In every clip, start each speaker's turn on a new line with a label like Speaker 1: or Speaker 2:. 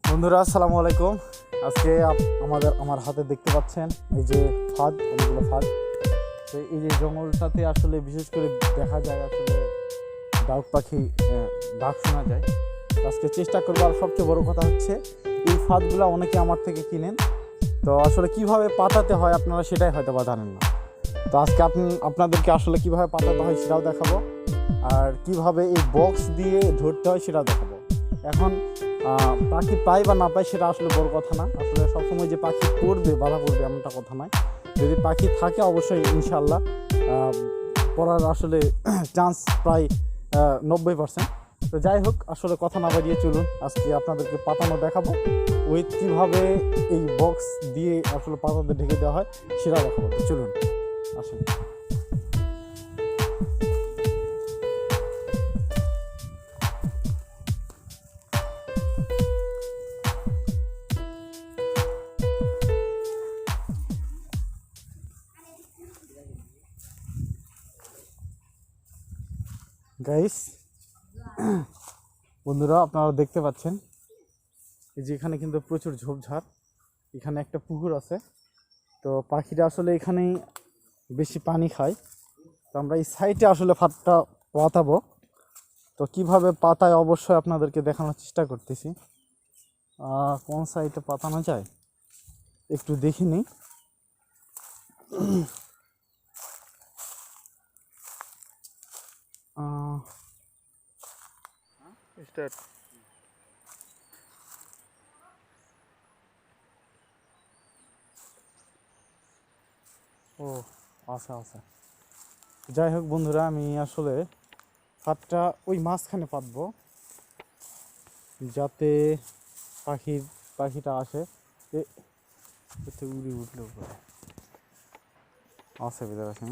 Speaker 1: বন্ধুরা আসসালামু আলাইকুম। আজকে আমার হাতে দেখতে পাচ্ছেন এই যে ফাঁদ, অনেকগুলো ফাঁদ। তো এই যে জঙ্গলটাতে আসলে বিশেষ করে দেখা যায় আসলে ডাক পাখি ডাক শোনা যায়। আজকে চেষ্টা করবো। আর সবচেয়ে বড় কথা হচ্ছে এই ফাঁদগুলো অনেকে আমার থেকে কিনেন, তো আসলে কিভাবে পাতাতে হয় আপনারা সেটাই হয়তো বা জানেন না। তো আজকে আপনাদেরকে আসলে কিভাবে পাতাতে হয় সেটাও দেখাবো, আর কিভাবে এই বক্স দিয়ে ধরতে হয় সেটাও দেখাবো। এখন পাখি পাই বা না পাই সেটা আসলে বড় কথা না। আসলে সবসময় যে পাখি পড়বে, বাধা পড়বে এমনটা কথা নয়। যদি পাখি থাকে অবশ্যই ইনশাল্লাহ পড়ার আসলে চান্স প্রায় 90%। তো যাই হোক, আসলে কথা না বাড়িয়ে চলুন আজকে আপনাদেরকে পাতানো দেখাবো, উইথ কীভাবে এই বক্স দিয়ে আসলে পাতাতে ঢেকে দেওয়া হয় সেটা দেখাবো। তো চলুন আসুন। গাইস, বন্ধুরা আপনারা দেখতে পাচ্ছেন এই যে এখানে কিন্তু প্রচুর ঝোপঝাড়, এখানে একটা পুকুর আছে। তো পাখিরা আসলে এখানেই বেশি পানি খায়। তো আমরা এই সাইডে আসলে ফাঁদটা পাতাবো। তো কিভাবে পাতায় অবশ্যই আপনাদেরকে দেখানোর চেষ্টা করতেছি। কোন সাইডে পাতানো যায় একটু দেখে নিই। স্টার্ট। ও আচ্ছা আচ্ছা, যাই হোক বন্ধুরা, আমি আসলে ফাঁদটা ওই মাঝখানে পাতবো যাতে পাখিটা আসে। উড়ে উঠলো আছে ভিতরে আছে।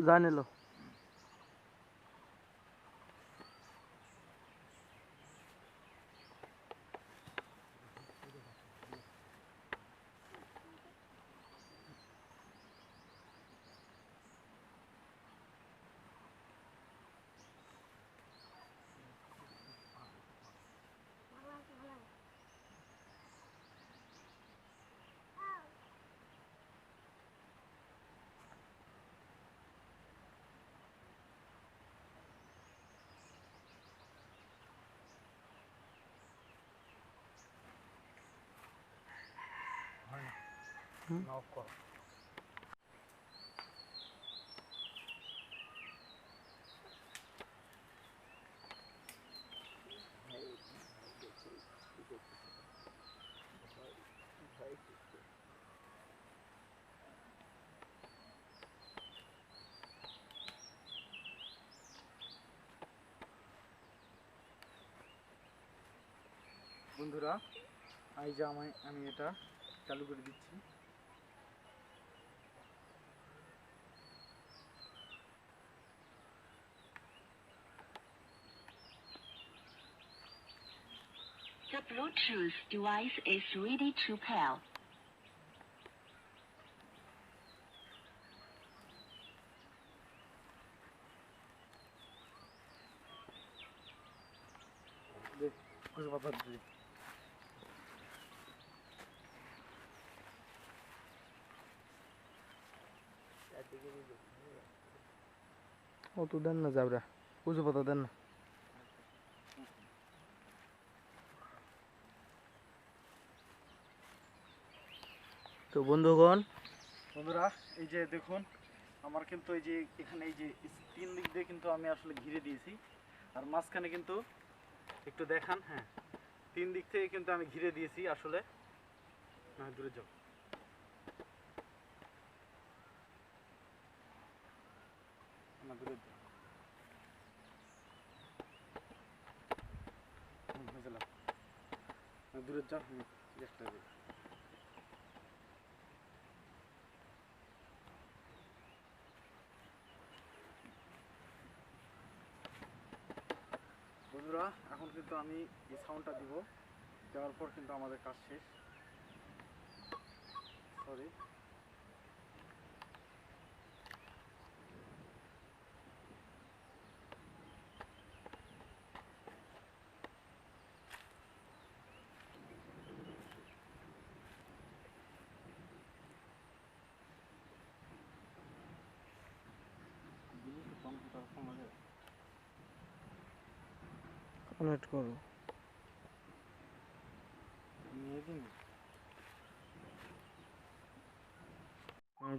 Speaker 2: জানে লো
Speaker 1: অফ কর। বন্ধুরা এই যে আমি এটা চালু করে দিচ্ছি।
Speaker 3: The Bluetooth device is ready to pair.
Speaker 1: দেখ কিছু কথা দিই।
Speaker 2: ও তো দেন না যাবরা কুজো পাতা দেন না তো
Speaker 1: বন্ধুরা এই যে দেখুন আমার কিন্তু এই যে এখানে এই যে তিন দিক দিয়ে কিন্তু আমি আসলে ঘিরে দিয়েছি, আর মাঝখানে কিন্তু একটু দেখান। হ্যাঁ, তিন দিক থেকে কিন্তু আমি ঘিরে দিয়েছি আসলে। না দূরে যাও, না দূরে যাও, বুঝলাম, না দূরে যাও। চেষ্টা করি। বন্ধুরা এখন কিন্তু আমি এই সাউন্ডটা দিব, দেওয়ার পর কিন্তু আমাদের কাজ শেষ। সরি,
Speaker 2: কানেক্ট করো
Speaker 1: নিয়ে দিন।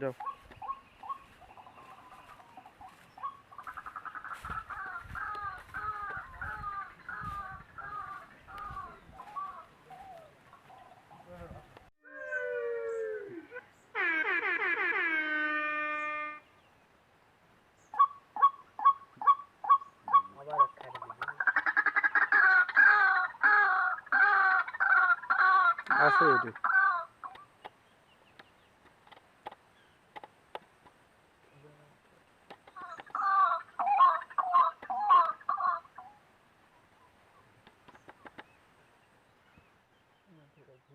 Speaker 2: যাও আছে ওটি ঠিক আছে।